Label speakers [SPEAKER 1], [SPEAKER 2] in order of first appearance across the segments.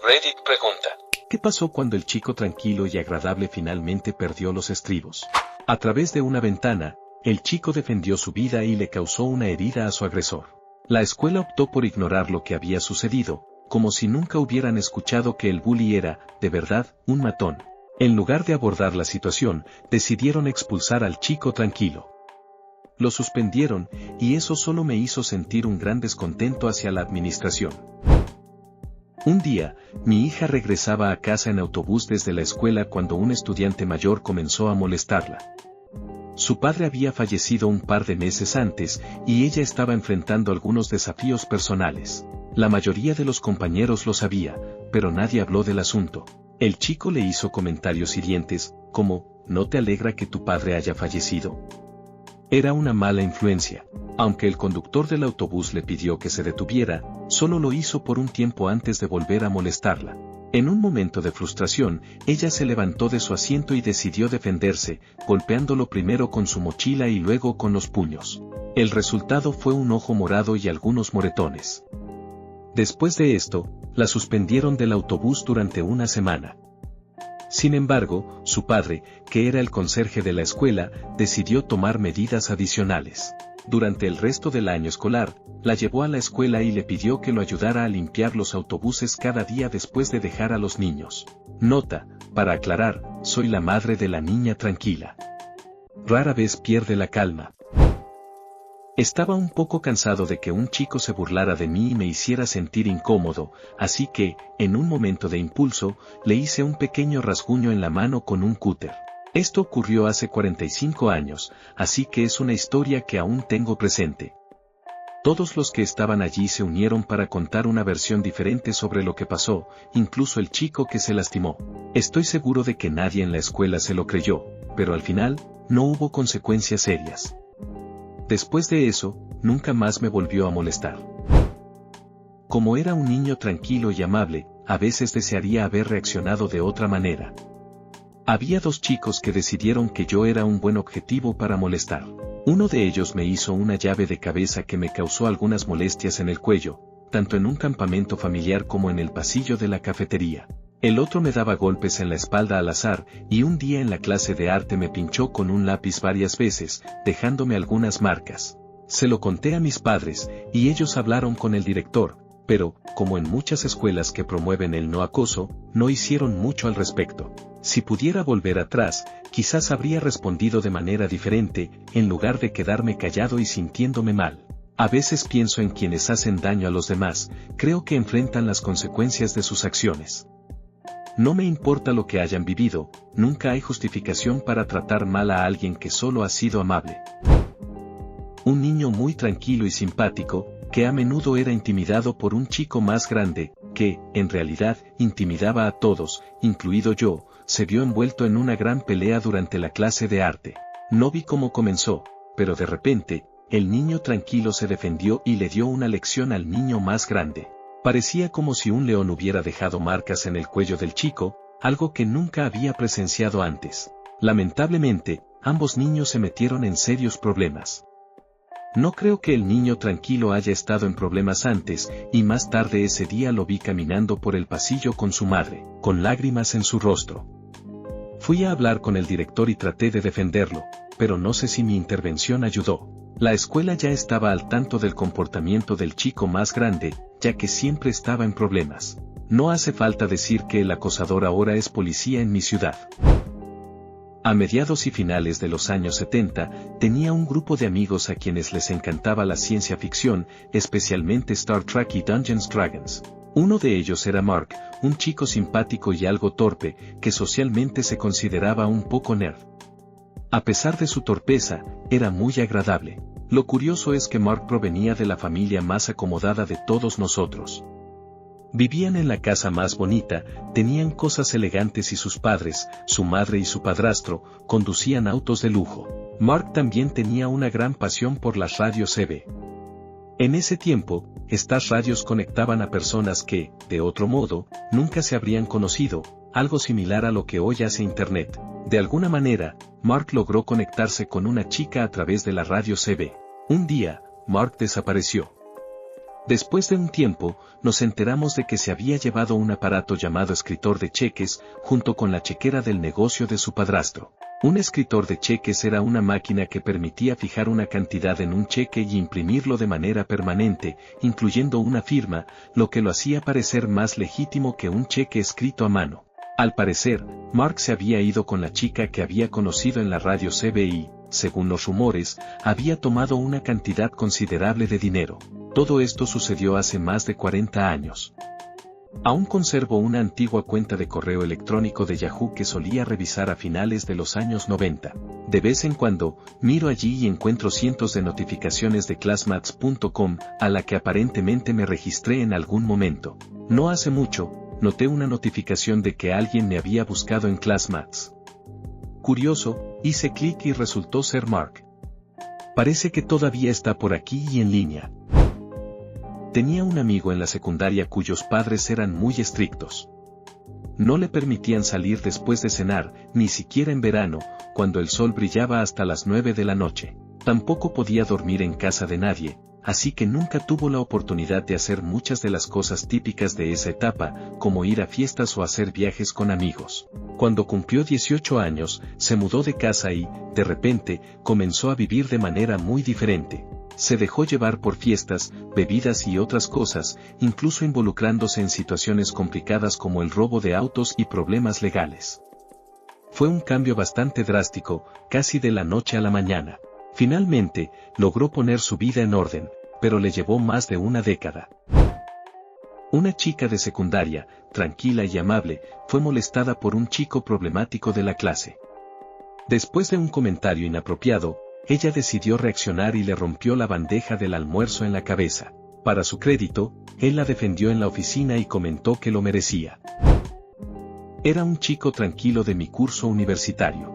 [SPEAKER 1] Reddit pregunta:
[SPEAKER 2] ¿qué pasó cuando el chico tranquilo y agradable finalmente perdió los estribos? A través de una ventana, el chico defendió su vida y le causó una herida a su agresor. La escuela optó por ignorar lo que había sucedido, como si nunca hubieran escuchado que el bully era, de verdad, un matón. En lugar de abordar la situación, decidieron expulsar al chico tranquilo. Lo suspendieron, y eso solo me hizo sentir un gran descontento hacia la administración. Un día, mi hija regresaba a casa en autobús desde la escuela cuando un estudiante mayor comenzó a molestarla. Su padre había fallecido un par de meses antes, y ella estaba enfrentando algunos desafíos personales. La mayoría de los compañeros lo sabía, pero nadie habló del asunto. El chico le hizo comentarios hirientes, como, ¿no te alegra que tu padre haya fallecido? Era una mala influencia. Aunque el conductor del autobús le pidió que se detuviera, solo lo hizo por un tiempo antes de volver a molestarla. En un momento de frustración, ella se levantó de su asiento y decidió defenderse, golpeándolo primero con su mochila y luego con los puños. El resultado fue un ojo morado y algunos moretones. Después de esto, la suspendieron del autobús durante una semana. Sin embargo, su padre, que era el conserje de la escuela, decidió tomar medidas adicionales. Durante el resto del año escolar, la llevó a la escuela y le pidió que lo ayudara a limpiar los autobuses cada día después de dejar a los niños. Nota, para aclarar, soy la madre de la niña tranquila. Rara vez pierde la calma. Estaba un poco cansado de que un chico se burlara de mí y me hiciera sentir incómodo, así que, en un momento de impulso, le hice un pequeño rasguño en la mano con un cúter. Esto ocurrió hace 45 años, así que es una historia que aún tengo presente. Todos los que estaban allí se unieron para contar una versión diferente sobre lo que pasó, incluso el chico que se lastimó. Estoy seguro de que nadie en la escuela se lo creyó, pero al final, no hubo consecuencias serias. Después de eso, nunca más me volvió a molestar. Como era un niño tranquilo y amable, a veces desearía haber reaccionado de otra manera. Había dos chicos que decidieron que yo era un buen objetivo para molestar. Uno de ellos me hizo una llave de cabeza que me causó algunas molestias en el cuello, tanto en un campamento familiar como en el pasillo de la cafetería. El otro me daba golpes en la espalda al azar, y un día en la clase de arte me pinchó con un lápiz varias veces, dejándome algunas marcas. Se lo conté a mis padres, y ellos hablaron con el director, pero, como en muchas escuelas que promueven el no acoso, no hicieron mucho al respecto. Si pudiera volver atrás, quizás habría respondido de manera diferente, en lugar de quedarme callado y sintiéndome mal. A veces pienso en quienes hacen daño a los demás, creo que enfrentan las consecuencias de sus acciones. No me importa lo que hayan vivido, nunca hay justificación para tratar mal a alguien que solo ha sido amable. Un niño muy tranquilo y simpático, que a menudo era intimidado por un chico más grande, que, en realidad, intimidaba a todos, incluido yo, se vio envuelto en una gran pelea durante la clase de arte. No vi cómo comenzó, pero de repente, el niño tranquilo se defendió y le dio una lección al niño más grande. Parecía como si un león hubiera dejado marcas en el cuello del chico, algo que nunca había presenciado antes. Lamentablemente, ambos niños se metieron en serios problemas. No creo que el niño tranquilo haya estado en problemas antes, y más tarde ese día lo vi caminando por el pasillo con su madre, con lágrimas en su rostro. Fui a hablar con el director y traté de defenderlo, pero no sé si mi intervención ayudó. La escuela ya estaba al tanto del comportamiento del chico más grande, ya que siempre estaba en problemas. No hace falta decir que el acosador ahora es policía en mi ciudad. A mediados y finales de los años 70, tenía un grupo de amigos a quienes les encantaba la ciencia ficción, especialmente Star Trek y Dungeons & Dragons. Uno de ellos era Mark, un chico simpático y algo torpe, que socialmente se consideraba un poco nerd. A pesar de su torpeza, era muy agradable. Lo curioso es que Mark provenía de la familia más acomodada de todos nosotros. Vivían en la casa más bonita, tenían cosas elegantes y sus padres, su madre y su padrastro, conducían autos de lujo. Mark también tenía una gran pasión por las radios CB. En ese tiempo, estas radios conectaban a personas que, de otro modo, nunca se habrían conocido, algo similar a lo que hoy hace Internet. De alguna manera, Mark logró conectarse con una chica a través de la radio CB. Un día, Mark desapareció. Después de un tiempo, nos enteramos de que se había llevado un aparato llamado escritor de cheques, junto con la chequera del negocio de su padrastro. Un escritor de cheques era una máquina que permitía fijar una cantidad en un cheque y imprimirlo de manera permanente, incluyendo una firma, lo que lo hacía parecer más legítimo que un cheque escrito a mano. Al parecer, Mark se había ido con la chica que había conocido en la radio CBI. Según los rumores, había tomado una cantidad considerable de dinero. Todo esto sucedió hace más de 40 años. Aún conservo una antigua cuenta de correo electrónico de Yahoo que solía revisar a finales de los años 90. De vez en cuando, miro allí y encuentro cientos de notificaciones de classmates.com, a la que aparentemente me registré en algún momento. No hace mucho, noté una notificación de que alguien me había buscado en Classmates. Curioso, hice clic y resultó ser Mark. Parece que todavía está por aquí y en línea. Tenía un amigo en la secundaria cuyos padres eran muy estrictos. No le permitían salir después de cenar, ni siquiera en verano, cuando el sol brillaba hasta las 9 de la noche. Tampoco podía dormir en casa de nadie, así que nunca tuvo la oportunidad de hacer muchas de las cosas típicas de esa etapa, como ir a fiestas o hacer viajes con amigos. Cuando cumplió 18 años, se mudó de casa y, de repente, comenzó a vivir de manera muy diferente. Se dejó llevar por fiestas, bebidas y otras cosas, incluso involucrándose en situaciones complicadas como el robo de autos y problemas legales. Fue un cambio bastante drástico, casi de la noche a la mañana. Finalmente, logró poner su vida en orden, pero le llevó más de una década. Una chica de secundaria, tranquila y amable, fue molestada por un chico problemático de la clase. Después de un comentario inapropiado, ella decidió reaccionar y le rompió la bandeja del almuerzo en la cabeza. Para su crédito, él la defendió en la oficina y comentó que lo merecía. Era un chico tranquilo de mi curso universitario.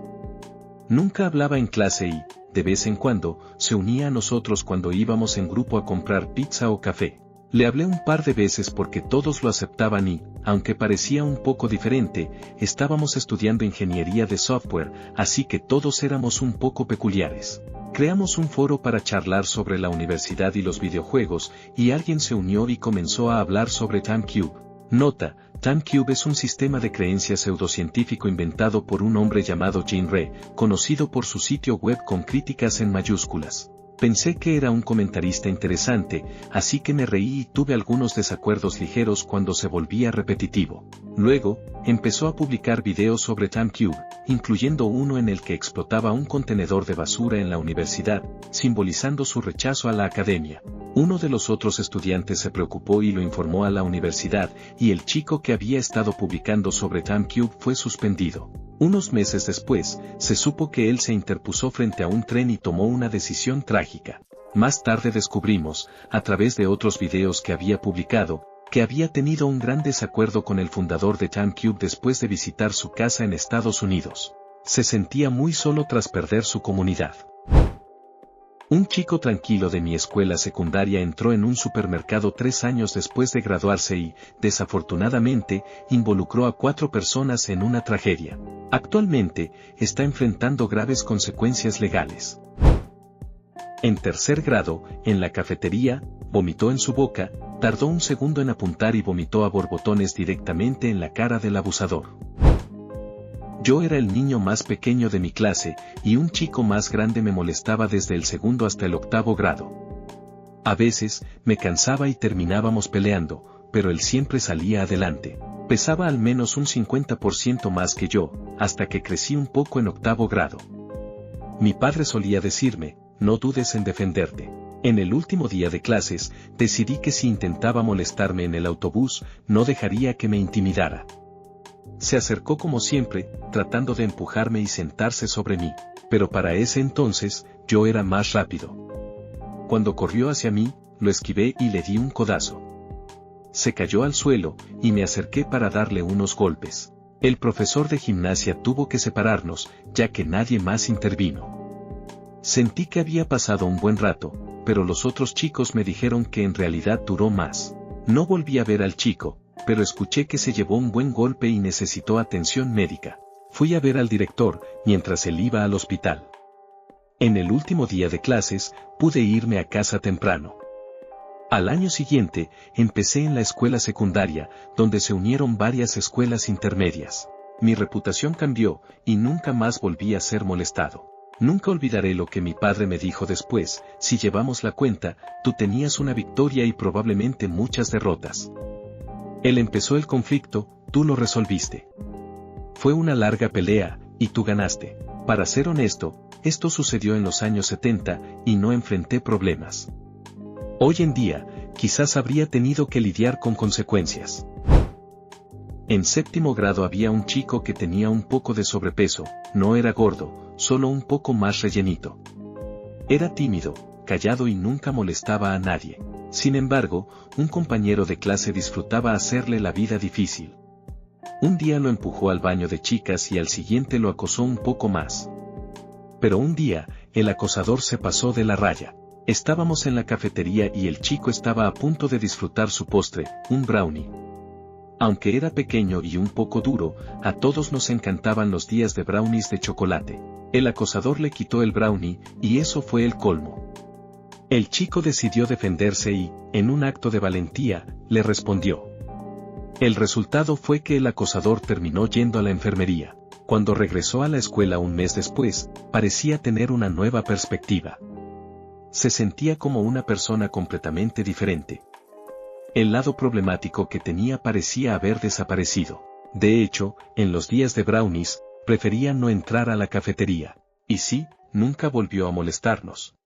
[SPEAKER 2] Nunca hablaba en clase y, de vez en cuando, se unía a nosotros cuando íbamos en grupo a comprar pizza o café. Le hablé un par de veces porque todos lo aceptaban y, aunque parecía un poco diferente, estábamos estudiando ingeniería de software, así que todos éramos un poco peculiares. Creamos un foro para charlar sobre la universidad y los videojuegos, y alguien se unió y comenzó a hablar sobre TimeCube. Nota: TimeCube es un sistema de creencias pseudocientífico inventado por un hombre llamado Gene Rey, conocido por su sitio web con críticas en mayúsculas. Pensé que era un comentarista interesante, así que me reí y tuve algunos desacuerdos ligeros cuando se volvía repetitivo. Luego, empezó a publicar videos sobre TimeCube, incluyendo uno en el que explotaba un contenedor de basura en la universidad, simbolizando su rechazo a la academia. Uno de los otros estudiantes se preocupó y lo informó a la universidad, y el chico que había estado publicando sobre TimeCube fue suspendido. Unos meses después, se supo que él se interpuso frente a un tren y tomó una decisión trágica. Más tarde descubrimos, a través de otros videos que había publicado, que había tenido un gran desacuerdo con el fundador de TimeCube después de visitar su casa en Estados Unidos. Se sentía muy solo tras perder su comunidad. Un chico tranquilo de mi escuela secundaria entró en un supermercado 3 años después de graduarse y, desafortunadamente, involucró a 4 personas en una tragedia. Actualmente, está enfrentando graves consecuencias legales. En tercer grado, en la cafetería, vomitó en su boca, tardó un segundo en apuntar y vomitó a borbotones directamente en la cara del abusador. Yo era el niño más pequeño de mi clase, y un chico más grande me molestaba desde el segundo hasta el 8º grado. A veces, me cansaba y terminábamos peleando, pero él siempre salía adelante. Pesaba al menos un 50% más que yo, hasta que crecí un poco en 8º grado. Mi padre solía decirme: no dudes en defenderte. En el último día de clases, decidí que si intentaba molestarme en el autobús, no dejaría que me intimidara. Se acercó como siempre, tratando de empujarme y sentarse sobre mí, pero para ese entonces, yo era más rápido. Cuando corrió hacia mí, lo esquivé y le di un codazo. Se cayó al suelo, y me acerqué para darle unos golpes. El profesor de gimnasia tuvo que separarnos, ya que nadie más intervino. Sentí que había pasado un buen rato, pero los otros chicos me dijeron que en realidad duró más. No volví a ver al chico, pero escuché que se llevó un buen golpe y necesitó atención médica. Fui a ver al director, mientras él iba al hospital. En el último día de clases, pude irme a casa temprano. Al año siguiente, empecé en la escuela secundaria, donde se unieron varias escuelas intermedias. Mi reputación cambió, y nunca más volví a ser molestado. Nunca olvidaré lo que mi padre me dijo después: si llevamos la cuenta, tú tenías una victoria y probablemente muchas derrotas. Él empezó el conflicto, tú lo resolviste. Fue una larga pelea, y tú ganaste. Para ser honesto, esto sucedió en los años 70, y no enfrenté problemas. Hoy en día, quizás habría tenido que lidiar con consecuencias. En séptimo grado había un chico que tenía un poco de sobrepeso, no era gordo, solo un poco más rellenito. Era tímido, callado y nunca molestaba a nadie. Sin embargo, un compañero de clase disfrutaba hacerle la vida difícil. Un día lo empujó al baño de chicas y al siguiente lo acosó un poco más. Pero un día, el acosador se pasó de la raya. Estábamos en la cafetería y el chico estaba a punto de disfrutar su postre, un brownie. Aunque era pequeño y un poco duro, a todos nos encantaban los días de brownies de chocolate. El acosador le quitó el brownie, y eso fue el colmo. El chico decidió defenderse y, en un acto de valentía, le respondió. El resultado fue que el acosador terminó yendo a la enfermería. Cuando regresó a la escuela un mes después, parecía tener una nueva perspectiva. Se sentía como una persona completamente diferente. El lado problemático que tenía parecía haber desaparecido. De hecho, en los días de brownies, prefería no entrar a la cafetería. Y sí, nunca volvió a molestarnos.